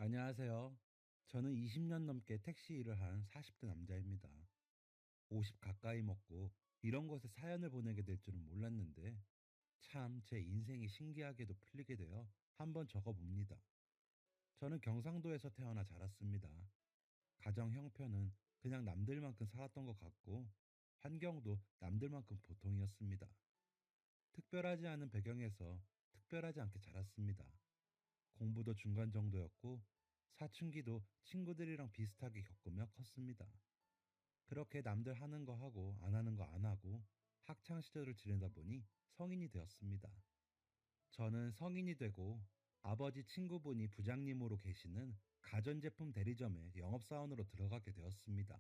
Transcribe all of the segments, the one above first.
안녕하세요. 저는 20년 넘게 택시 일을 한 40대 남자입니다. 50 가까이 먹고 이런 곳에 사연을 보내게 될 줄은 몰랐는데 참 제 인생이 신기하게도 풀리게 되어 한번 적어봅니다. 저는 경상도에서 태어나 자랐습니다. 가정 형편은 그냥 남들만큼 살았던 것 같고 환경도 남들만큼 보통이었습니다. 특별하지 않은 배경에서 특별하지 않게 자랐습니다. 공부도 중간 정도였고 사춘기도 친구들이랑 비슷하게 겪으며 컸습니다. 그렇게 남들 하는 거 하고 안 하는 거 안 하고 학창 시절을 지내다 보니 성인이 되었습니다. 저는 성인이 되고 아버지 친구분이 부장님으로 계시는 가전제품 대리점에 영업사원으로 들어가게 되었습니다.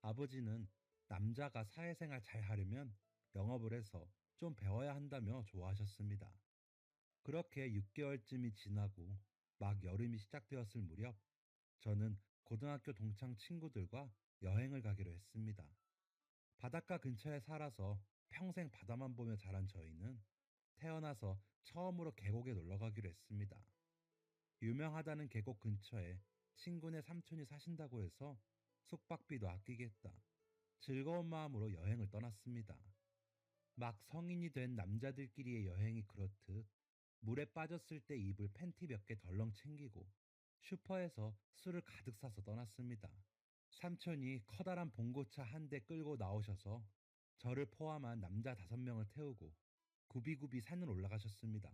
아버지는 남자가 사회생활 잘 하려면 영업을 해서 좀 배워야 한다며 좋아하셨습니다. 그렇게 6개월쯤이 지나고 막 여름이 시작되었을 무렵 저는 고등학교 동창 친구들과 여행을 가기로 했습니다. 바닷가 근처에 살아서 평생 바다만 보며 자란 저희는 태어나서 처음으로 계곡에 놀러 가기로 했습니다. 유명하다는 계곡 근처에 친구네 삼촌이 사신다고 해서 숙박비도 아끼겠다. 즐거운 마음으로 여행을 떠났습니다. 막 성인이 된 남자들끼리의 여행이 그렇듯 물에 빠졌을 때 입을 팬티 몇 개 덜렁 챙기고 슈퍼에서 술을 가득 사서 떠났습니다. 삼촌이 커다란 봉고차 한 대 끌고 나오셔서 저를 포함한 남자 5명을 태우고 굽이굽이 산을 올라가셨습니다.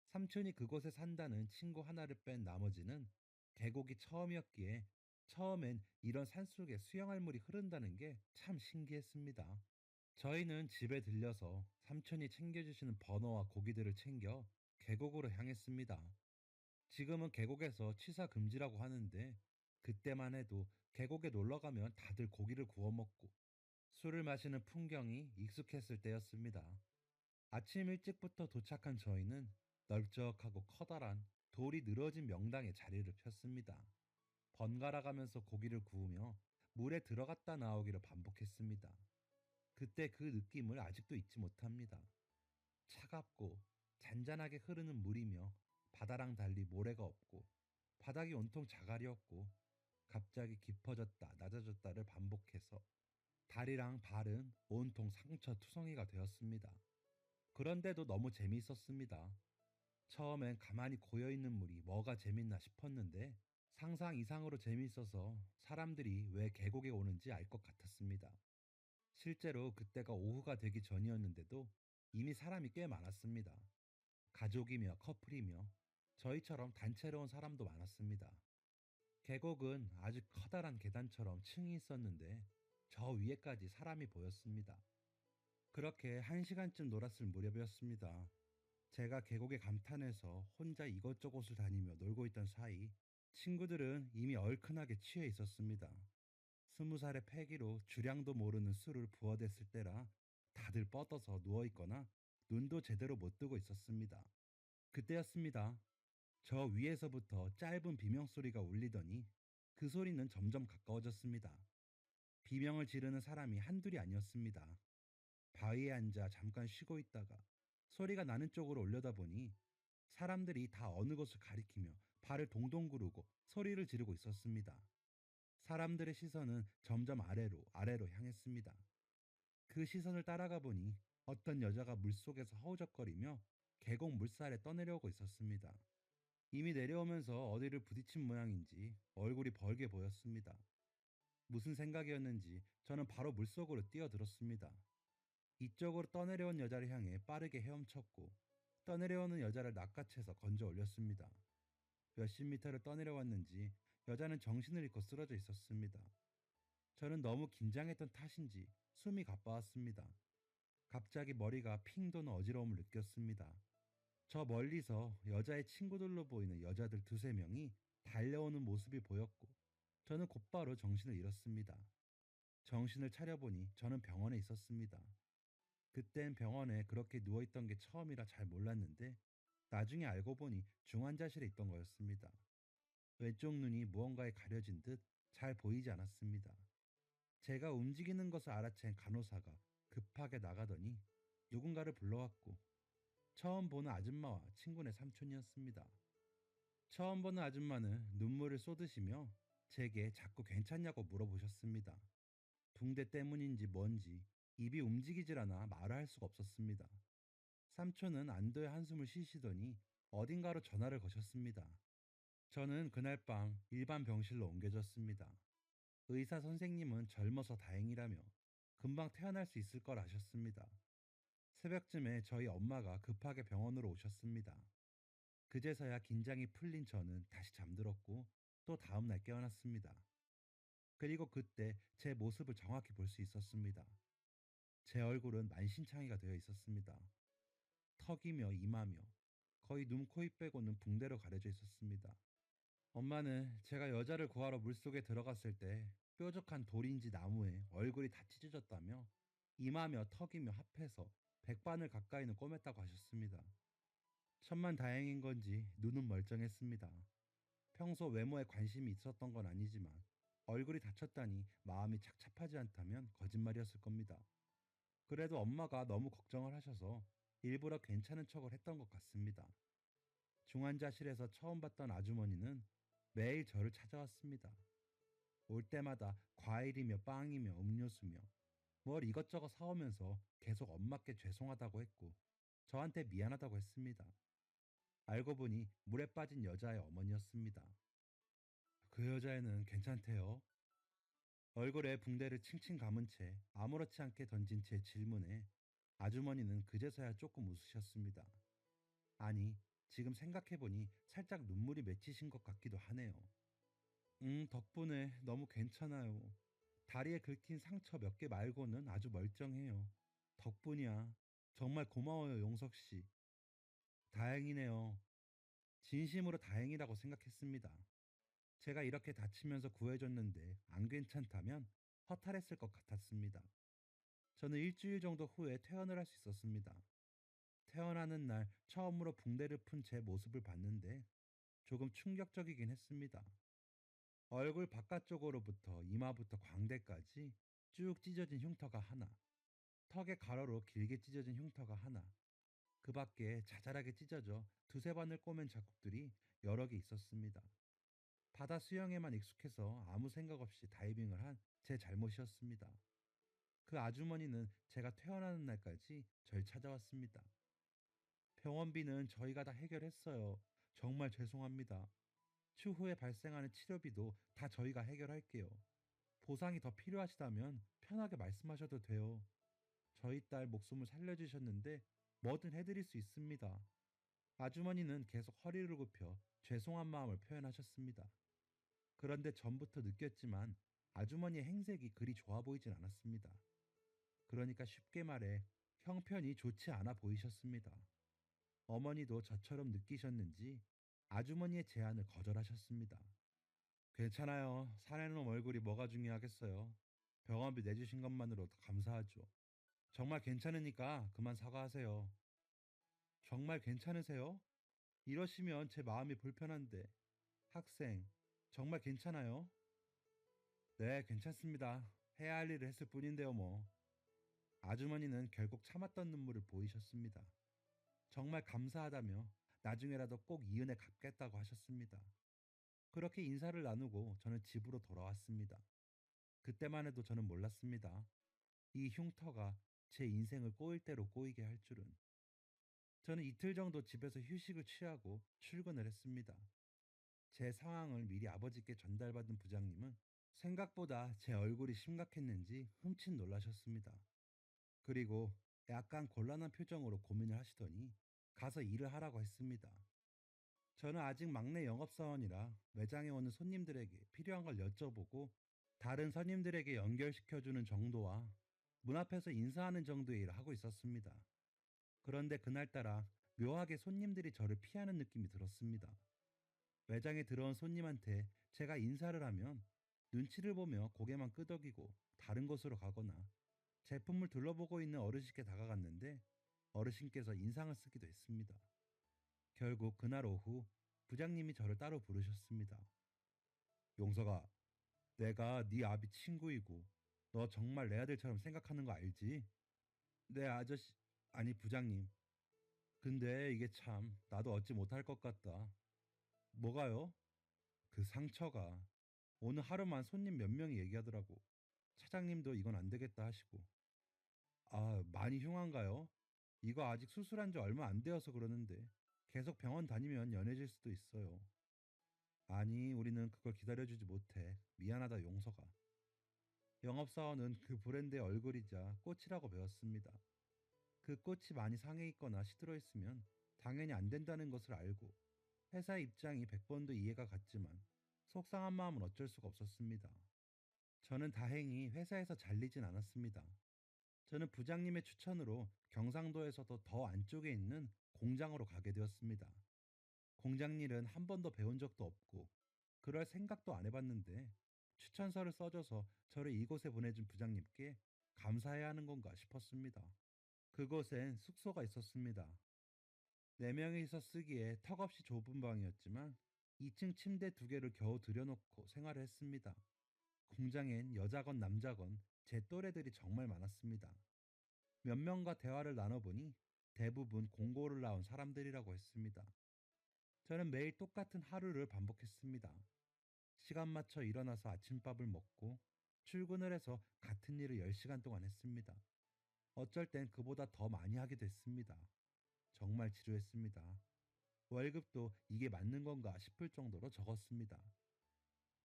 삼촌이 그곳에 산다는 친구 하나를 뺀 나머지는 계곡이 처음이었기에 처음엔 이런 산속에 수영할 물이 흐른다는 게 참 신기했습니다. 저희는 집에 들려서 삼촌이 챙겨주시는 버너와 고기들을 챙겨 계곡으로 향했습니다. 지금은 계곡에서 취사 금지라고 하는데 그때만 해도 계곡에 놀러 가면 다들 고기를 구워 먹고 술을 마시는 풍경이 익숙했을 때였습니다. 아침 일찍부터 도착한 저희는 넓적하고 커다란 돌이 늘어진 명당에 자리를 폈습니다. 번갈아 가면서 고기를 구우며 물에 들어갔다 나오기를 반복했습니다. 그때 그 느낌을 아직도 잊지 못합니다. 차갑고 잔잔하게 흐르는 물이며 바다랑 달리 모래가 없고 바닥이 온통 자갈이었고 갑자기 깊어졌다 낮아졌다를 반복해서 다리랑 발은 온통 상처 투성이가 되었습니다. 그런데도 너무 재미있었습니다. 처음엔 가만히 고여있는 물이 뭐가 재밌나 싶었는데 상상 이상으로 재미있어서 사람들이 왜 계곡에 오는지 알 것 같았습니다. 실제로 그때가 오후가 되기 전이었는데도 이미 사람이 꽤 많았습니다. 가족이며 커플이며 저희처럼 단체로 온 사람도 많았습니다. 계곡은 아주 커다란 계단처럼 층이 있었는데 저 위에까지 사람이 보였습니다. 그렇게 1시간쯤 놀았을 무렵이었습니다. 제가 계곡에 감탄해서 혼자 이것저것을 다니며 놀고 있던 사이 친구들은 이미 얼큰하게 취해 있었습니다. 20살의 패기로 주량도 모르는 술을 부어댔을 때라 다들 뻗어서 누워있거나 눈도 제대로 못 뜨고 있었습니다. 그때였습니다. 저 위에서부터 짧은 비명소리가 울리더니 그 소리는 점점 가까워졌습니다. 비명을 지르는 사람이 한둘이 아니었습니다. 바위에 앉아 잠깐 쉬고 있다가 소리가 나는 쪽으로 올려다보니 사람들이 다 어느 곳을 가리키며 발을 동동 구르고 소리를 지르고 있었습니다. 사람들의 시선은 점점 아래로 향했습니다. 그 시선을 따라가 보니 어떤 여자가 물속에서 허우적거리며 계곡 물살에 떠내려오고 있었습니다. 이미 내려오면서 어디를 부딪힌 모양인지 얼굴이 벌게 보였습니다. 무슨 생각이었는지 저는 바로 물속으로 뛰어들었습니다. 이쪽으로 떠내려온 여자를 향해 빠르게 헤엄쳤고 떠내려오는 여자를 낚아채서 건져 올렸습니다. 몇십 미터를 떠내려왔는지 여자는 정신을 잃고 쓰러져 있었습니다. 저는 너무 긴장했던 탓인지 숨이 가빠왔습니다. 갑자기 머리가 핑 도는 어지러움을 느꼈습니다. 저 멀리서 여자의 친구들로 보이는 여자들 두세 명이 달려오는 모습이 보였고 저는 곧바로 정신을 잃었습니다. 정신을 차려보니 저는 병원에 있었습니다. 그땐 병원에 그렇게 누워있던 게 처음이라 잘 몰랐는데 나중에 알고 보니 중환자실에 있던 거였습니다. 왼쪽 눈이 무언가에 가려진 듯 잘 보이지 않았습니다. 제가 움직이는 것을 알아챈 간호사가 급하게 나가더니 누군가를 불러왔고 처음 보는 아줌마와 친구네 삼촌이었습니다. 처음 보는 아줌마는 눈물을 쏟으시며 제게 자꾸 괜찮냐고 물어보셨습니다. 붕대 때문인지 뭔지 입이 움직이질 않아 말을 할 수가 없었습니다. 삼촌은 안도의 한숨을 쉬시더니 어딘가로 전화를 거셨습니다. 저는 그날 밤 일반 병실로 옮겨졌습니다. 의사 선생님은 젊어서 다행이라며 금방 태어날 수 있을 걸 아셨습니다. 새벽쯤에 저희 엄마가 급하게 병원으로 오셨습니다. 그제서야 긴장이 풀린 저는 다시 잠들었고 또 다음날 깨어났습니다. 그리고 그때 제 모습을 정확히 볼 수 있었습니다. 제 얼굴은 만신창이가 되어 있었습니다. 턱이며 이마며 거의 눈, 코, 입 빼고는 붕대로 가려져 있었습니다. 엄마는 제가 여자를 구하러 물속에 들어갔을 때 뾰족한 돌인지 나무에 얼굴이 다 찢어졌다며 이마며 턱이며 합해서 100반을 가까이는 꼬맸다고 하셨습니다. 천만 다행인 건지 눈은 멀쩡했습니다. 평소 외모에 관심이 있었던 건 아니지만 얼굴이 다쳤다니 마음이 착잡하지 않다면 거짓말이었을 겁니다. 그래도 엄마가 너무 걱정을 하셔서 일부러 괜찮은 척을 했던 것 같습니다. 중환자실에서 처음 봤던 아주머니는 매일 저를 찾아왔습니다. 올 때마다 과일이며 빵이며 음료수며 뭘 이것저것 사오면서 계속 엄마께 죄송하다고 했고 저한테 미안하다고 했습니다. 알고 보니 물에 빠진 여자의 어머니였습니다. 그 여자애는 괜찮대요. 얼굴에 붕대를 칭칭 감은 채 아무렇지 않게 던진 제 질문에 아주머니는 그제서야 조금 웃으셨습니다. 아니, 지금 생각해보니 살짝 눈물이 맺히신 것 같기도 하네요. 덕분에 너무 괜찮아요. 다리에 긁힌 상처 몇 개 말고는 아주 멀쩡해요. 덕분이야. 정말 고마워요, 용석 씨. 다행이네요. 진심으로 다행이라고 생각했습니다. 제가 이렇게 다치면서 구해줬는데 안 괜찮다면 허탈했을 것 같았습니다. 저는 일주일 정도 후에 퇴원을 할 수 있었습니다. 퇴원하는 날 처음으로 붕대를 푼 제 모습을 봤는데 조금 충격적이긴 했습니다. 얼굴 바깥쪽으로부터 이마부터 광대까지 쭉 찢어진 흉터가 하나, 턱의 가로로 길게 찢어진 흉터가 하나, 그 밖에 자잘하게 찢어져 두세 반을 꼬맨 자국들이 여러 개 있었습니다. 바다 수영에만 익숙해서 아무 생각 없이 다이빙을 한 제 잘못이었습니다. 그 아주머니는 제가 퇴원하는 날까지 절 찾아왔습니다. 병원비는 저희가 다 해결했어요. 정말 죄송합니다. 추후에 발생하는 치료비도 다 저희가 해결할게요. 보상이 더 필요하시다면 편하게 말씀하셔도 돼요. 저희 딸 목숨을 살려주셨는데 뭐든 해드릴 수 있습니다. 아주머니는 계속 허리를 굽혀 죄송한 마음을 표현하셨습니다. 그런데 전부터 느꼈지만 아주머니의 행색이 그리 좋아 보이진 않았습니다. 그러니까 쉽게 말해 형편이 좋지 않아 보이셨습니다. 어머니도 저처럼 느끼셨는지 아주머니의 제안을 거절하셨습니다. 괜찮아요. 사내놈 얼굴이 뭐가 중요하겠어요. 병원비 내주신 것만으로도 감사하죠. 정말 괜찮으니까 그만 사과하세요. 정말 괜찮으세요? 이러시면 제 마음이 불편한데. 학생, 정말 괜찮아요? 네, 괜찮습니다. 해야 할 일을 했을 뿐인데요, 뭐. 아주머니는 결국 참았던 눈물을 보이셨습니다. 정말 감사하다며 나중에라도 꼭 이 은혜 갚겠다고 하셨습니다. 그렇게 인사를 나누고 저는 집으로 돌아왔습니다. 그때만 해도 저는 몰랐습니다. 이 흉터가 제 인생을 꼬일 대로 꼬이게 할 줄은. 저는 이틀 정도 집에서 휴식을 취하고 출근을 했습니다. 제 상황을 미리 아버지께 전달받은 부장님은 생각보다 제 얼굴이 심각했는지 흠칫 놀라셨습니다. 그리고 약간 곤란한 표정으로 고민을 하시더니 가서 일을 하라고 했습니다. 저는 아직 막내 영업사원이라 매장에 오는 손님들에게 필요한 걸 여쭤보고 다른 손님들에게 연결시켜주는 정도와 문 앞에서 인사하는 정도의 일을 하고 있었습니다. 그런데 그날따라 묘하게 손님들이 저를 피하는 느낌이 들었습니다. 매장에 들어온 손님한테 제가 인사를 하면 눈치를 보며 고개만 끄덕이고 다른 곳으로 가거나 제품을 둘러보고 있는 어르신께 다가갔는데 어르신께서 인상을 쓰기도 했습니다. 결국 그날 오후 부장님이 저를 따로 부르셨습니다. 용서가, 내가 네 아비 친구이고 너 정말 내 아들처럼 생각하는 거 알지? 네 아저씨, 아니 부장님. 근데 이게 참 나도 어찌 못할 것 같다. 뭐가요? 그 상처가 오늘 하루만 손님 몇 명이 얘기하더라고. 차장님도 이건 안 되겠다 하시고. 아, 많이 흉한가요? 이거 아직 수술한 지 얼마 안 되어서 그러는데 계속 병원 다니면 연해질 수도 있어요. 아니, 우리는 그걸 기다려주지 못해. 미안하다, 용서가. 영업사원은 그 브랜드의 얼굴이자 꽃이라고 배웠습니다. 그 꽃이 많이 상해 있거나 시들어 있으면 당연히 안 된다는 것을 알고 회사의 입장이 100번도 이해가 갔지만 속상한 마음은 어쩔 수가 없었습니다. 저는 다행히 회사에서 잘리진 않았습니다. 저는 부장님의 추천으로 경상도에서도 더 안쪽에 있는 공장으로 가게 되었습니다. 공장 일은 한 번도 배운 적도 없고 그럴 생각도 안 해봤는데 추천서를 써줘서 저를 이곳에 보내준 부장님께 감사해야 하는 건가 싶었습니다. 그곳엔 숙소가 있었습니다. 네 명이서 쓰기에 턱없이 좁은 방이었지만 2층 침대 두 개를 겨우 들여놓고 생활을 했습니다. 공장엔 여자건 남자건 제 또래들이 정말 많았습니다. 몇 명과 대화를 나눠보니 대부분 공고를 나온 사람들이라고 했습니다. 저는 매일 똑같은 하루를 반복했습니다. 시간 맞춰 일어나서 아침밥을 먹고 출근을 해서 같은 일을 10시간 동안 했습니다. 어쩔 땐 그보다 더 많이 하게 됐습니다. 정말 지루했습니다. 월급도 이게 맞는 건가 싶을 정도로 적었습니다.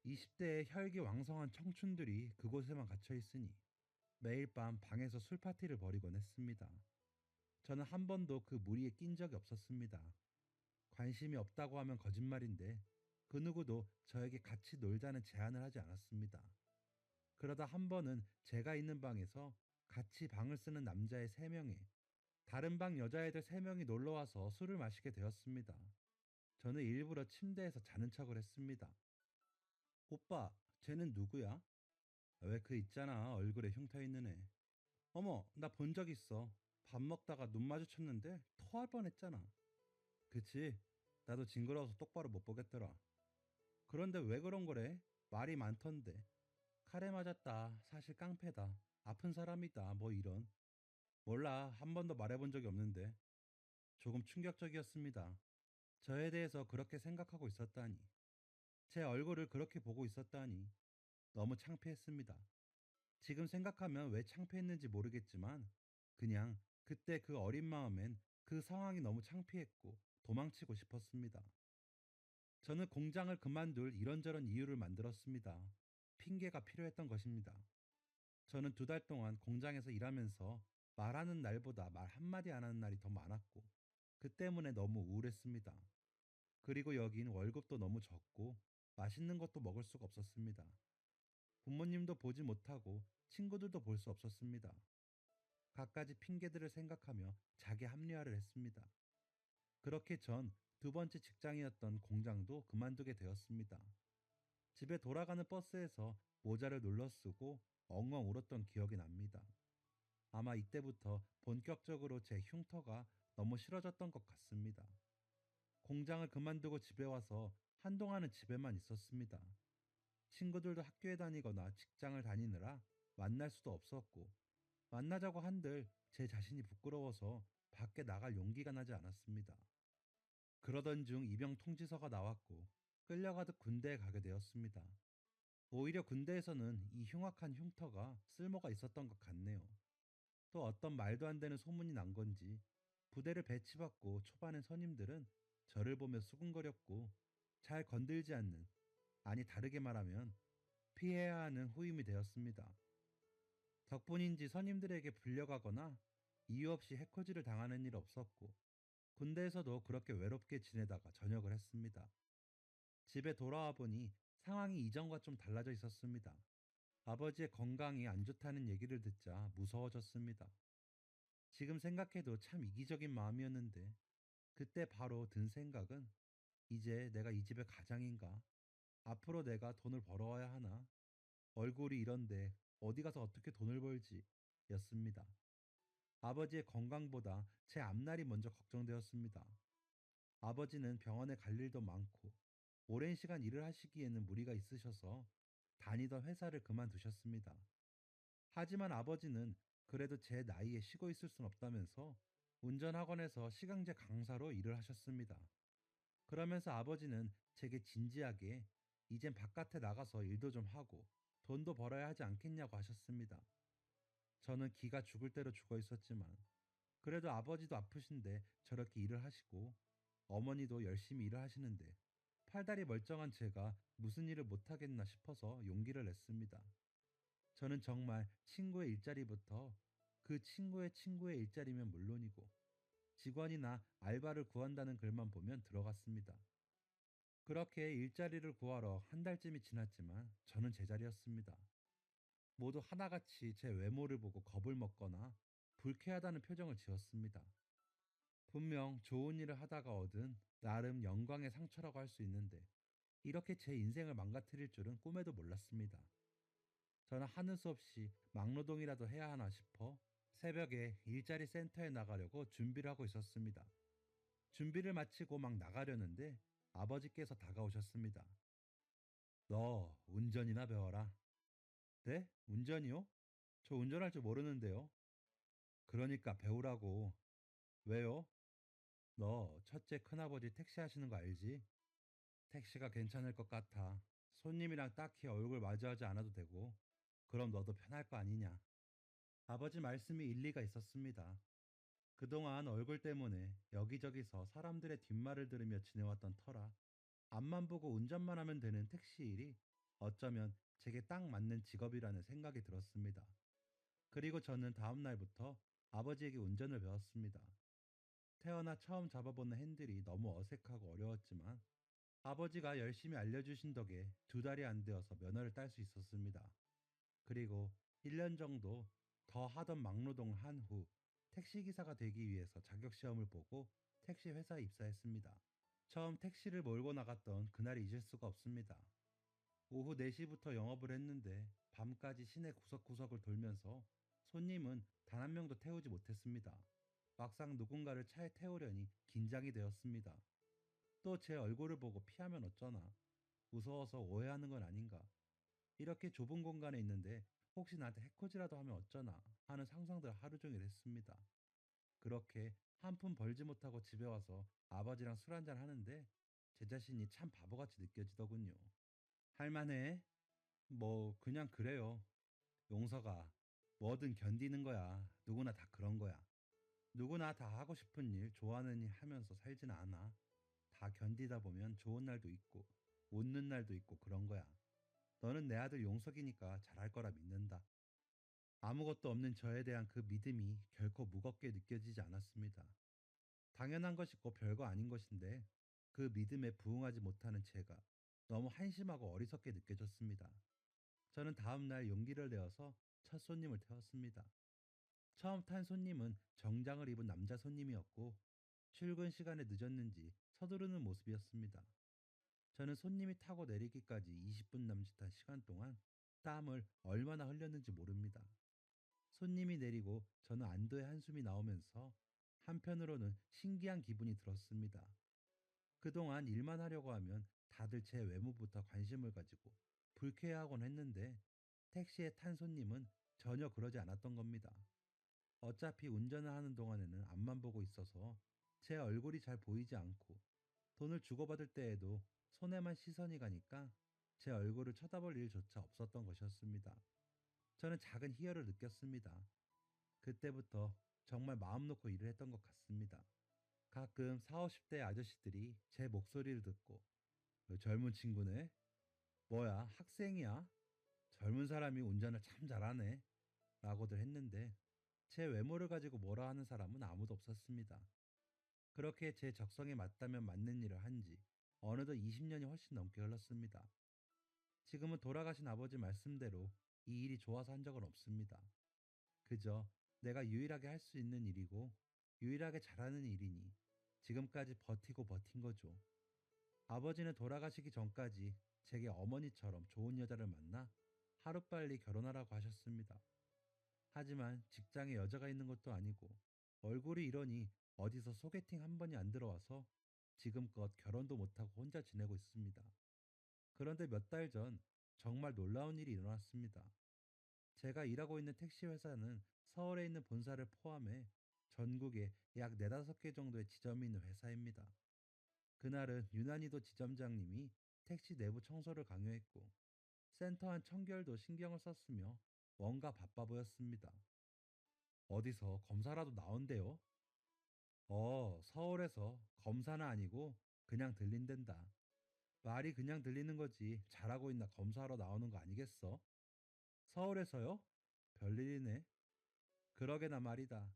20대의 혈기왕성한 청춘들이 그곳에만 갇혀 있으니 매일 밤 방에서 술 파티를 벌이곤 했습니다. 저는 한 번도 그 무리에 낀 적이 없었습니다. 관심이 없다고 하면 거짓말인데 그 누구도 저에게 같이 놀자는 제안을 하지 않았습니다. 그러다 한 번은 제가 있는 방에서 같이 방을 쓰는 남자의 3명에 다른 방 여자애들 3명이 놀러와서 술을 마시게 되었습니다. 저는 일부러 침대에서 자는 척을 했습니다. 오빠, 쟤는 누구야? 왜 그 있잖아, 얼굴에 흉터 있는 애. 어머, 나 본 적 있어. 밥 먹다가 눈 마주쳤는데 토할 뻔했잖아. 그치? 나도 징그러워서 똑바로 못 보겠더라. 그런데 왜 그런 거래? 말이 많던데. 칼에 맞았다. 사실 깡패다. 아픈 사람이다. 뭐 이런. 몰라. 한 번도 말해본 적이 없는데. 조금 충격적이었습니다. 저에 대해서 그렇게 생각하고 있었다니. 제 얼굴을 그렇게 보고 있었다니. 너무 창피했습니다. 지금 생각하면 왜 창피했는지 모르겠지만 그냥 그때 그 어린 마음엔 그 상황이 너무 창피했고 도망치고 싶었습니다. 저는 공장을 그만둘 이런저런 이유를 만들었습니다. 핑계가 필요했던 것입니다. 저는 2달 동안 공장에서 일하면서 말하는 날보다 말 한마디 안 하는 날이 더 많았고 그 때문에 너무 우울했습니다. 그리고 여긴 월급도 너무 적고 맛있는 것도 먹을 수가 없었습니다. 부모님도 보지 못하고 친구들도 볼 수 없었습니다. 갖가지 핑계들을 생각하며 자기 합리화를 했습니다. 그렇게 전 2번째 직장이었던 공장도 그만두게 되었습니다. 집에 돌아가는 버스에서 모자를 눌러 쓰고 엉엉 울었던 기억이 납니다. 아마 이때부터 본격적으로 제 흉터가 너무 싫어졌던 것 같습니다. 공장을 그만두고 집에 와서 한동안은 집에만 있었습니다. 친구들도 학교에 다니거나 직장을 다니느라 만날 수도 없었고, 만나자고 한들 제 자신이 부끄러워서 밖에 나갈 용기가 나지 않았습니다. 그러던 중 입영 통지서가 나왔고, 끌려가듯 군대에 가게 되었습니다. 오히려 군대에서는 이 흉악한 흉터가 쓸모가 있었던 것 같네요. 또 어떤 말도 안 되는 소문이 난 건지 부대를 배치받고 초반엔 선임들은 저를 보며 수군거렸고 잘 건들지 않는, 아니 다르게 말하면 피해야 하는 후임이 되었습니다. 덕분인지 선임들에게 불려가거나 이유 없이 해코지를 당하는 일 없었고 군대에서도 그렇게 외롭게 지내다가 전역을 했습니다. 집에 돌아와 보니 상황이 이전과 좀 달라져 있었습니다. 아버지의 건강이 안 좋다는 얘기를 듣자 무서워졌습니다. 지금 생각해도 참 이기적인 마음이었는데 그때 바로 든 생각은 이제 내가 이 집의 가장인가? 앞으로 내가 돈을 벌어와야 하나? 얼굴이 이런데 어디 가서 어떻게 돈을 벌지? 였습니다. 아버지의 건강보다 제 앞날이 먼저 걱정되었습니다. 아버지는 병원에 갈 일도 많고 오랜 시간 일을 하시기에는 무리가 있으셔서 다니던 회사를 그만두셨습니다. 하지만 아버지는 그래도 제 나이에 쉬고 있을 순 없다면서 운전학원에서 시강제 강사로 일을 하셨습니다. 그러면서 아버지는 제게 진지하게 이젠 바깥에 나가서 일도 좀 하고 돈도 벌어야 하지 않겠냐고 하셨습니다. 저는 기가 죽을 대로 죽어 있었지만 그래도 아버지도 아프신데 저렇게 일을 하시고 어머니도 열심히 일을 하시는데 팔다리 멀쩡한 제가 무슨 일을 못하겠나 싶어서 용기를 냈습니다. 저는 정말 친구의 일자리부터 그 친구의 친구의 일자리면 물론이고 직원이나 알바를 구한다는 글만 보면 들어갔습니다. 그렇게 일자리를 구하러 한 달쯤이 지났지만 저는 제자리였습니다. 모두 하나같이 제 외모를 보고 겁을 먹거나 불쾌하다는 표정을 지었습니다. 분명 좋은 일을 하다가 얻은 나름 영광의 상처라고 할 수 있는데 이렇게 제 인생을 망가뜨릴 줄은 꿈에도 몰랐습니다. 저는 하는 수 없이 막노동이라도 해야 하나 싶어 새벽에 일자리 센터에 나가려고 준비를 하고 있었습니다. 준비를 마치고 막 나가려는데 아버지께서 다가오셨습니다. 너 운전이나 배워라. 네? 운전이요? 저 운전할 줄 모르는데요. 그러니까 배우라고. 왜요? 너 첫째 큰아버지 택시 하시는 거 알지? 택시가 괜찮을 것 같아. 손님이랑 딱히 얼굴 마주하지 않아도 되고, 그럼 너도 편할 거 아니냐. 아버지 말씀이 일리가 있었습니다. 그동안 얼굴 때문에 여기저기서 사람들의 뒷말을 들으며 지내왔던 터라 앞만 보고 운전만 하면 되는 택시 일이 어쩌면 제게 딱 맞는 직업이라는 생각이 들었습니다. 그리고 저는 다음 날부터 아버지에게 운전을 배웠습니다. 태어나 처음 잡아보는 핸들이 너무 어색하고 어려웠지만 아버지가 열심히 알려주신 덕에 두 달이 안 되어서 면허를 딸 수 있었습니다. 그리고 1년 정도 더 하던 막노동을 한 후 택시기사가 되기 위해서 자격시험을 보고 택시 회사에 입사했습니다. 처음 택시를 몰고 나갔던 그날이 잊을 수가 없습니다. 오후 4시부터 영업을 했는데 밤까지 시내 구석구석을 돌면서 손님은 단 한 명도 태우지 못했습니다. 막상 누군가를 차에 태우려니 긴장이 되었습니다. 또 제 얼굴을 보고 피하면 어쩌나, 무서워서 오해하는 건 아닌가, 이렇게 좁은 공간에 있는데 혹시 나한테 해코지라도 하면 어쩌나 하는 상상들 하루 종일 했습니다. 그렇게 한 푼 벌지 못하고 집에 와서 아버지랑 술 한잔 하는데 제 자신이 참 바보같이 느껴지더군요. 할만해? 뭐 그냥 그래요. 용서가 뭐든 견디는 거야. 누구나 다 그런 거야. 누구나 다 하고 싶은 일, 좋아하는 일 하면서 살진 않아. 다 견디다 보면 좋은 날도 있고 웃는 날도 있고 그런 거야. 너는 내 아들 용석이니까 잘할 거라 믿는다. 아무것도 없는 저에 대한 그 믿음이 결코 무겁게 느껴지지 않았습니다. 당연한 것이고 별거 아닌 것인데 그 믿음에 부응하지 못하는 제가 너무 한심하고 어리석게 느껴졌습니다. 저는 다음 날 용기를 내어서 첫 손님을 태웠습니다. 처음 탄 손님은 정장을 입은 남자 손님이었고 출근 시간에 늦었는지 서두르는 모습이었습니다. 저는 손님이 타고 내리기까지 20분 남짓한 시간 동안 땀을 얼마나 흘렸는지 모릅니다. 손님이 내리고 저는 안도의 한숨이 나오면서 한편으로는 신기한 기분이 들었습니다. 그동안 일만 하려고 하면 다들 제 외모부터 관심을 가지고 불쾌해하곤 했는데 택시에 탄 손님은 전혀 그러지 않았던 겁니다. 어차피 운전을 하는 동안에는 앞만 보고 있어서 제 얼굴이 잘 보이지 않고 돈을 주고받을 때에도 손에만 시선이 가니까 제 얼굴을 쳐다볼 일조차 없었던 것이었습니다. 저는 작은 희열을 느꼈습니다. 그때부터 정말 마음 놓고 일을 했던 것 같습니다. 가끔 4, 50대 아저씨들이 제 목소리를 듣고 젊은 친구네? 뭐야, 학생이야? 젊은 사람이 운전을 참 잘하네. 라고들 했는데 제 외모를 가지고 뭐라 하는 사람은 아무도 없었습니다. 그렇게 제 적성에 맞다면 맞는 일을 한 지 어느덧 20년이 훨씬 넘게 흘렀습니다. 지금은 돌아가신 아버지 말씀대로 이 일이 좋아서 한 적은 없습니다. 그저 내가 유일하게 할 수 있는 일이고 유일하게 잘하는 일이니 지금까지 버티고 버틴 거죠. 아버지는 돌아가시기 전까지 제게 어머니처럼 좋은 여자를 만나 하루빨리 결혼하라고 하셨습니다. 하지만 직장에 여자가 있는 것도 아니고 얼굴이 이러니 어디서 소개팅 한 번이 안 들어와서 지금껏 결혼도 못하고 혼자 지내고 있습니다. 그런데 몇 달 전 정말 놀라운 일이 일어났습니다. 제가 일하고 있는 택시 회사는 서울에 있는 본사를 포함해 전국에 약 4, 5개 정도의 지점이 있는 회사입니다. 그날은 유난히도 지점장님이 택시 내부 청소를 강요했고 센터 안 청결도 신경을 썼으며 뭔가 바빠 보였습니다. 어디서 검사라도 나온대요? 서울에서 검사는 아니고 그냥 들린댄다. 말이 그냥 들리는 거지 잘하고 있나 검사하러 나오는 거 아니겠어? 서울에서요? 별일이네. 그러게나 말이다.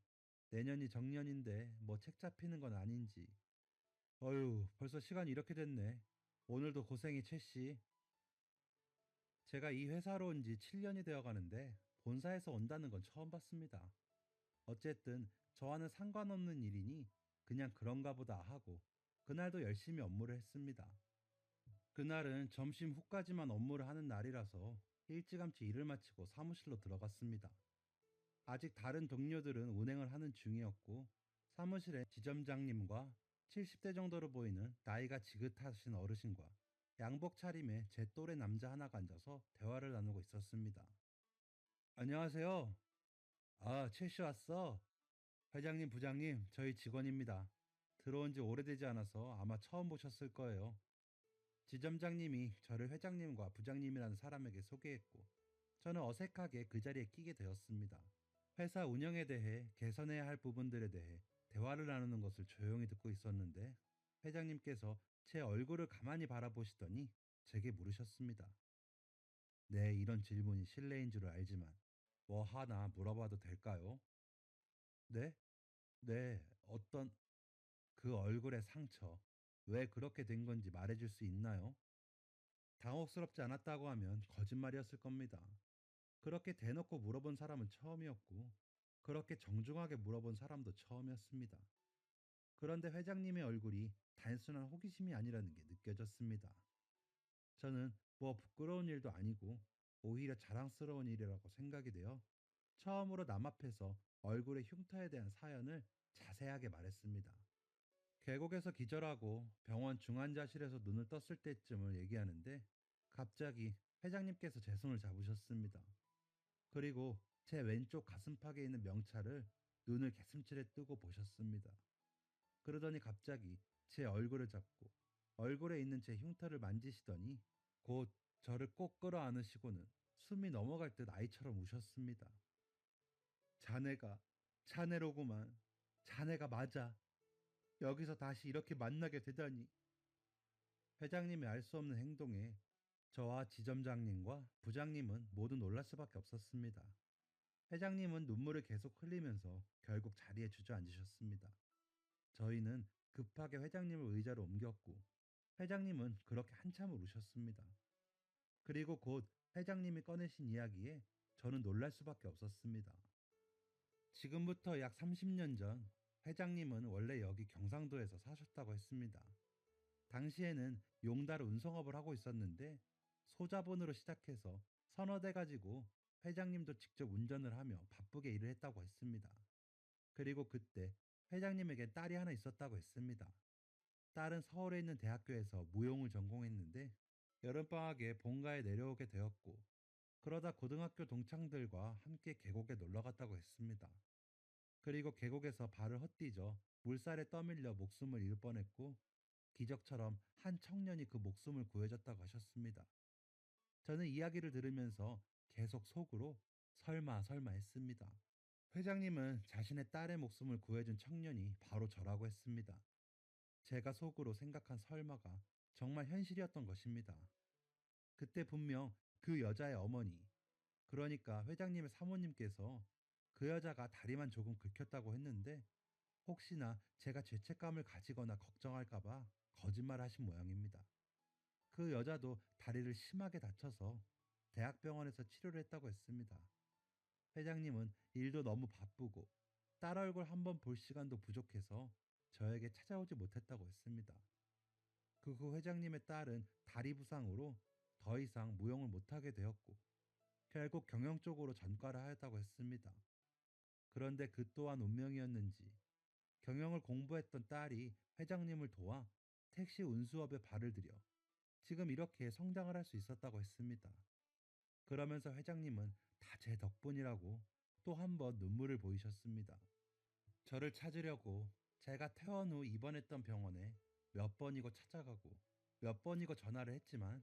내년이 정년인데 뭐 책 잡히는 건 아닌지. 어휴, 벌써 시간이 이렇게 됐네. 오늘도 고생이 최 씨. 제가 이 회사로 온 지 7년이 되어 가는데 본사에서 온다는 건 처음 봤습니다. 어쨌든 저와는 상관없는 일이니 그냥 그런가 보다 하고 그날도 열심히 업무를 했습니다. 그날은 점심 후까지만 업무를 하는 날이라서 일찌감치 일을 마치고 사무실로 들어갔습니다. 아직 다른 동료들은 운행을 하는 중이었고 사무실에 지점장님과 70대 정도로 보이는 나이가 지긋하신 어르신과 양복 차림의 제 또래 남자 하나가 앉아서 대화를 나누고 있었습니다. 안녕하세요. 아, 최 씨 왔어? 회장님, 부장님, 저희 직원입니다. 들어온 지 오래되지 않아서 아마 처음 보셨을 거예요. 지점장님이 저를 회장님과 부장님이라는 사람에게 소개했고, 저는 어색하게 그 자리에 끼게 되었습니다. 회사 운영에 대해 개선해야 할 부분들에 대해 대화를 나누는 것을 조용히 듣고 있었는데, 회장님께서 제 얼굴을 가만히 바라보시더니 제게 물으셨습니다. 네, 이런 질문이 실례인 줄 알지만, 뭐 하나 물어봐도 될까요? 네? 네, 그 얼굴의 상처, 왜 그렇게 된 건지 말해줄 수 있나요? 당혹스럽지 않았다고 하면 거짓말이었을 겁니다. 그렇게 대놓고 물어본 사람은 처음이었고, 그렇게 정중하게 물어본 사람도 처음이었습니다. 그런데 회장님의 얼굴이 단순한 호기심이 아니라는 게 느껴졌습니다. 저는 뭐 부끄러운 일도 아니고, 오히려 자랑스러운 일이라고 생각이 되어, 처음으로 남 앞에서 얼굴의 흉터에 대한 사연을 자세하게 말했습니다. 계곡에서 기절하고 병원 중환자실에서 눈을 떴을 때쯤을 얘기하는데 갑자기 회장님께서 제 손을 잡으셨습니다. 그리고 제 왼쪽 가슴팍에 있는 명찰을 눈을 개슴츠레 뜨고 보셨습니다. 그러더니 갑자기 제 얼굴을 잡고 얼굴에 있는 제 흉터를 만지시더니 곧 저를 꼭 끌어안으시고는 숨이 넘어갈 듯 아이처럼 우셨습니다. 자네가, 자네로구만. 자네가 맞아. 여기서 다시 이렇게 만나게 되다니. 회장님의 알 수 없는 행동에 저와 지점장님과 부장님은 모두 놀랄 수밖에 없었습니다. 회장님은 눈물을 계속 흘리면서 결국 자리에 주저앉으셨습니다. 저희는 급하게 회장님을 의자로 옮겼고 회장님은 그렇게 한참을 우셨습니다. 그리고 곧 회장님이 꺼내신 이야기에 저는 놀랄 수밖에 없었습니다. 지금부터 약 30년 전 회장님은 원래 여기 경상도에서 사셨다고 했습니다. 당시에는 용달 운송업을 하고 있었는데 소자본으로 시작해서 서너 대 가지고 회장님도 직접 운전을 하며 바쁘게 일을 했다고 했습니다. 그리고 그때 회장님에게 딸이 하나 있었다고 했습니다. 딸은 서울에 있는 대학교에서 무용을 전공했는데 여름방학에 본가에 내려오게 되었고 그러다 고등학교 동창들과 함께 계곡에 놀러 갔다고 했습니다. 그리고 계곡에서 발을 헛디져 물살에 떠밀려 목숨을 잃을 뻔했고 기적처럼 한 청년이 그 목숨을 구해줬다고 하셨습니다. 저는 이야기를 들으면서 계속 속으로 설마 설마 했습니다. 회장님은 자신의 딸의 목숨을 구해준 청년이 바로 저라고 했습니다. 제가 속으로 생각한 설마가 정말 현실이었던 것입니다. 그때 분명 그 여자의 어머니, 그러니까 회장님의 사모님께서 그 여자가 다리만 조금 긁혔다고 했는데 혹시나 제가 죄책감을 가지거나 걱정할까봐 거짓말 하신 모양입니다. 그 여자도 다리를 심하게 다쳐서 대학병원에서 치료를 했다고 했습니다. 회장님은 일도 너무 바쁘고 딸 얼굴 한번 볼 시간도 부족해서 저에게 찾아오지 못했다고 했습니다. 그 후 회장님의 딸은 다리 부상으로 더 이상 무용을 못하게 되었고 결국 경영 쪽으로 전과를 하였다고 했습니다. 그런데 그 또한 운명이었는지 경영을 공부했던 딸이 회장님을 도와 택시 운수업에 발을 들여 지금 이렇게 성장을 할 수 있었다고 했습니다. 그러면서 회장님은 다 제 덕분이라고 또 한 번 눈물을 보이셨습니다. 저를 찾으려고 제가 퇴원 후 입원했던 병원에 몇 번이고 찾아가고 몇 번이고 전화를 했지만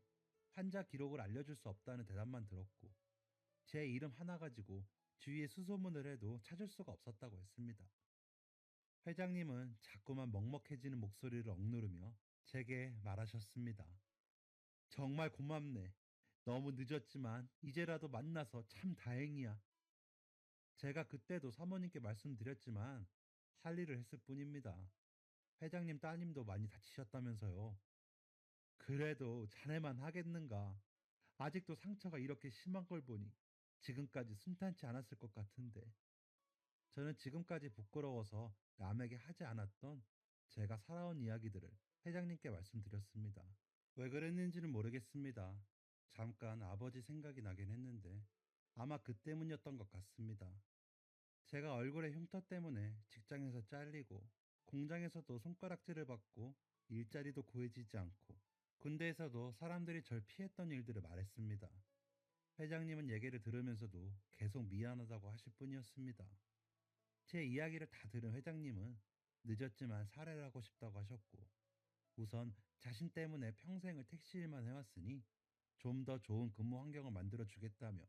환자 기록을 알려줄 수 없다는 대답만 들었고 제 이름 하나 가지고 주위에 수소문을 해도 찾을 수가 없었다고 했습니다. 회장님은 자꾸만 먹먹해지는 목소리를 억누르며 제게 말하셨습니다. 정말 고맙네. 너무 늦었지만 이제라도 만나서 참 다행이야. 제가 그때도 사모님께 말씀드렸지만 할 일을 했을 뿐입니다. 회장님 따님도 많이 다치셨다면서요. 그래도 자네만 하겠는가? 아직도 상처가 이렇게 심한 걸 보니 지금까지 순탄치 않았을 것 같은데. 저는 지금까지 부끄러워서 남에게 하지 않았던 제가 살아온 이야기들을 회장님께 말씀드렸습니다. 왜 그랬는지는 모르겠습니다. 잠깐 아버지 생각이 나긴 했는데 아마 그 때문이었던 것 같습니다. 제가 얼굴에 흉터 때문에 직장에서 잘리고 공장에서도 손가락질을 받고 일자리도 구해지지 않고 군대에서도 사람들이 절 피했던 일들을 말했습니다. 회장님은 얘기를 들으면서도 계속 미안하다고 하실 뿐이었습니다. 제 이야기를 다 들은 회장님은 늦었지만 사례를 하고 싶다고 하셨고 우선 자신 때문에 평생을 택시 일만 해왔으니 좀 더 좋은 근무 환경을 만들어 주겠다며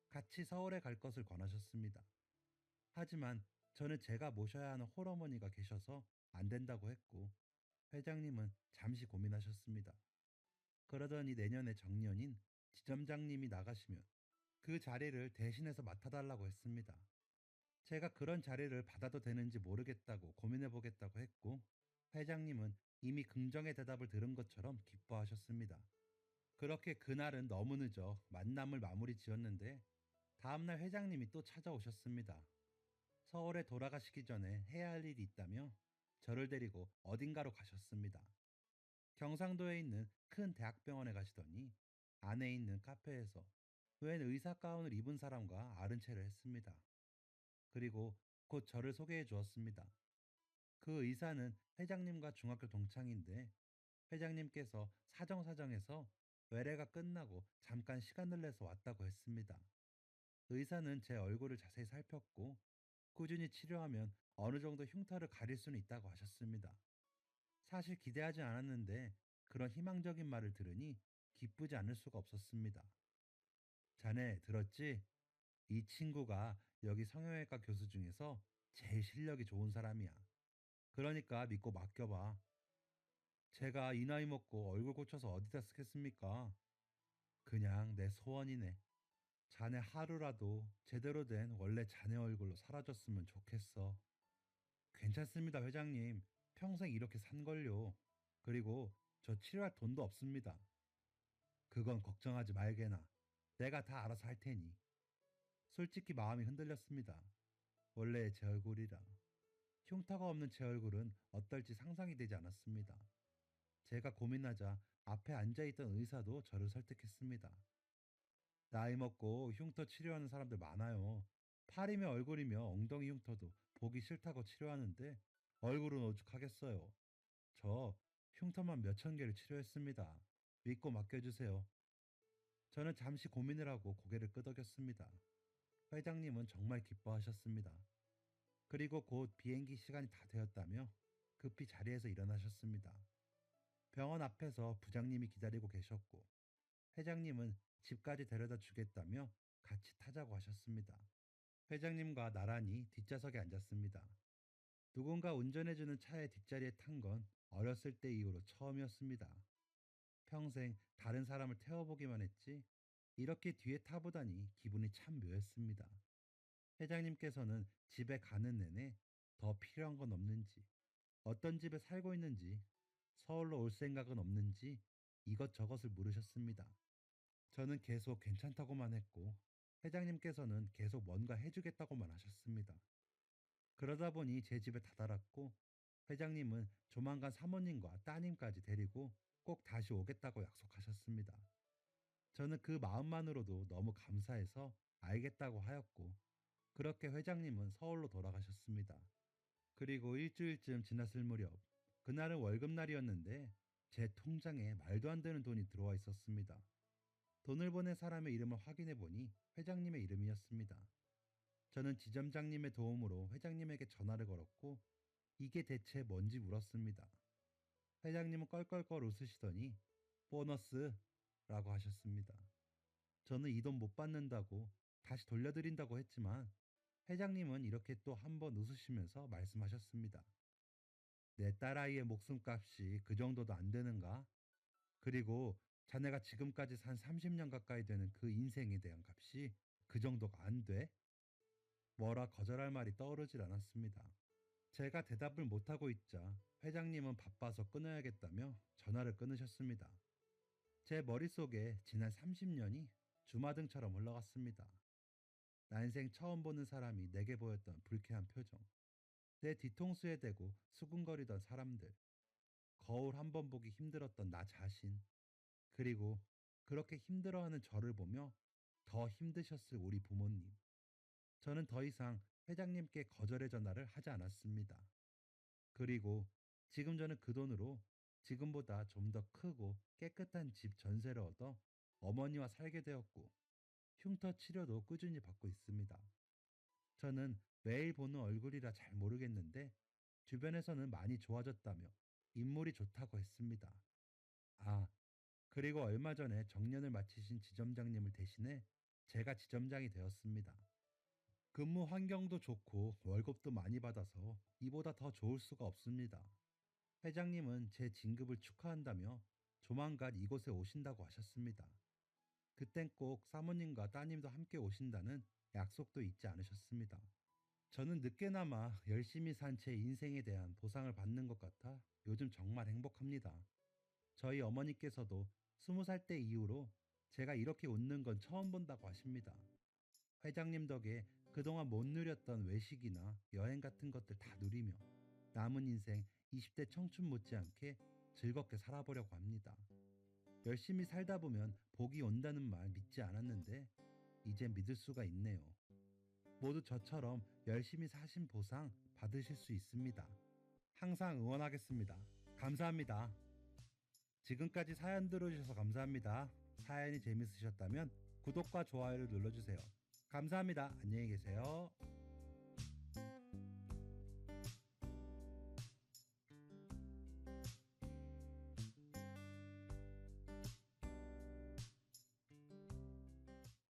같이 서울에 갈 것을 권하셨습니다. 하지만 저는 제가 모셔야 하는 홀어머니가 계셔서 안 된다고 했고 회장님은 잠시 고민하셨습니다. 그러더니 내년에 정년인 지점장님이 나가시면 그 자리를 대신해서 맡아달라고 했습니다. 제가 그런 자리를 받아도 되는지 모르겠다고 고민해 보겠다고 했고 회장님은 이미 긍정의 대답을 들은 것처럼 기뻐하셨습니다. 그렇게 그날은 너무 늦어 만남을 마무리 지었는데 다음날 회장님이 또 찾아오셨습니다. 서울에 돌아가시기 전에 해야 할 일이 있다며 저를 데리고 어딘가로 가셨습니다. 경상도에 있는 큰 대학병원에 가시더니 안에 있는 카페에서 웬 의사 가운을 입은 사람과 아른 채를 했습니다. 그리고 곧 저를 소개해 주었습니다. 그 의사는 회장님과 중학교 동창인데 회장님께서 사정사정해서 외래가 끝나고 잠깐 시간을 내서 왔다고 했습니다. 의사는 제 얼굴을 자세히 살폈고 꾸준히 치료하면 어느 정도 흉터를 가릴 수는 있다고 하셨습니다. 사실 기대하지 않았는데 그런 희망적인 말을 들으니 기쁘지 않을 수가 없었습니다. 자네 들었지? 이 친구가 여기 성형외과 교수 중에서 제일 실력이 좋은 사람이야. 그러니까 믿고 맡겨봐. 제가 이 나이 먹고 얼굴 고쳐서 어디다 쓰겠습니까? 그냥 내 소원이네. 자네 하루라도 제대로 된 원래 자네 얼굴로 사라졌으면 좋겠어. 괜찮습니다, 회장님. 평생 이렇게 산걸요. 그리고 저 치료할 돈도 없습니다. 그건 걱정하지 말게나. 내가 다 알아서 할 테니. 솔직히 마음이 흔들렸습니다. 원래 제 얼굴이라. 흉터가 없는 제 얼굴은 어떨지 상상이 되지 않았습니다. 제가 고민하자 앞에 앉아있던 의사도 저를 설득했습니다. 나이 먹고 흉터 치료하는 사람들 많아요. 팔이며 얼굴이며 엉덩이 흉터도 보기 싫다고 치료하는데 얼굴은 오죽하겠어요. 저 흉터만 몇천 개를 치료했습니다. 믿고 맡겨주세요. 저는 잠시 고민을 하고 고개를 끄덕였습니다. 회장님은 정말 기뻐하셨습니다. 그리고 곧 비행기 시간이 다 되었다며 급히 자리에서 일어나셨습니다. 병원 앞에서 부장님이 기다리고 계셨고 회장님은 집까지 데려다 주겠다며 같이 타자고 하셨습니다. 회장님과 나란히 뒷좌석에 앉았습니다. 누군가 운전해주는 차의 뒷자리에 탄 건 어렸을 때 이후로 처음이었습니다. 평생 다른 사람을 태워보기만 했지 이렇게 뒤에 타보다니 기분이 참 묘했습니다. 회장님께서는 집에 가는 내내 더 필요한 건 없는지, 어떤 집에 살고 있는지, 서울로 올 생각은 없는지 이것저것을 물으셨습니다. 저는 계속 괜찮다고만 했고 회장님께서는 계속 뭔가 해주겠다고만 하셨습니다. 그러다 보니 제 집에 다다랐고 회장님은 조만간 사모님과 따님까지 데리고 꼭 다시 오겠다고 약속하셨습니다. 저는 그 마음만으로도 너무 감사해서 알겠다고 하였고 그렇게 회장님은 서울로 돌아가셨습니다. 그리고 일주일쯤 지났을 무렵 그날은 월급날이었는데 제 통장에 말도 안 되는 돈이 들어와 있었습니다. 돈을 보낸 사람의 이름을 확인해 보니 회장님의 이름이었습니다. 저는 지점장님의 도움으로 회장님에게 전화를 걸었고 이게 대체 뭔지 물었습니다. 회장님은 껄껄껄 웃으시더니 보너스라고 하셨습니다. 저는 이 돈 못 받는다고 다시 돌려드린다고 했지만 회장님은 이렇게 또 한 번 웃으시면서 말씀하셨습니다. 내 딸아이의 목숨값이 그 정도도 안 되는가? 그리고 자네가 지금까지 산 30년 가까이 되는 그 인생에 대한 값이 그 정도가 안 돼? 뭐라 거절할 말이 떠오르질 않았습니다. 제가 대답을 못하고 있자 회장님은 바빠서 끊어야겠다며 전화를 끊으셨습니다. 제 머릿속에 지난 30년이 주마등처럼 흘러갔습니다. 난생 처음 보는 사람이 내게 보였던 불쾌한 표정, 내 뒤통수에 대고 수군거리던 사람들, 거울 한 번 보기 힘들었던 나 자신, 그리고 그렇게 힘들어하는 저를 보며 더 힘드셨을 우리 부모님. 저는 더 이상 회장님께 거절의 전화를 하지 않았습니다. 그리고 지금 저는 그 돈으로 지금보다 좀 더 크고 깨끗한 집 전세를 얻어 어머니와 살게 되었고 흉터 치료도 꾸준히 받고 있습니다. 저는 매일 보는 얼굴이라 잘 모르겠는데 주변에서는 많이 좋아졌다며 인물이 좋다고 했습니다. 아, 그리고 얼마 전에 정년을 마치신 지점장님을 대신해 제가 지점장이 되었습니다. 근무 환경도 좋고 월급도 많이 받아서 이보다 더 좋을 수가 없습니다. 회장님은 제 진급을 축하한다며 조만간 이곳에 오신다고 하셨습니다. 그땐 꼭 사모님과 따님도 함께 오신다는 약속도 잊지 않으셨습니다. 저는 늦게나마 열심히 산 제 인생에 대한 보상을 받는 것 같아 요즘 정말 행복합니다. 저희 어머니께서도 20살 때 이후로 제가 이렇게 웃는 건 처음 본다고 하십니다. 회장님 덕에 그동안 못 누렸던 외식이나 여행 같은 것들 다 누리며 남은 인생 20대 청춘 못지않게 즐겁게 살아보려고 합니다. 열심히 살다 보면 복이 온다는 말 믿지 않았는데 이제 믿을 수가 있네요. 모두 저처럼 열심히 사신 보상 받으실 수 있습니다. 항상 응원하겠습니다. 감사합니다. 지금까지 사연 들어주셔서 감사합니다. 사연이 재밌으셨다면 구독과 좋아요를 눌러주세요. 감사합니다. 안녕히 계세요.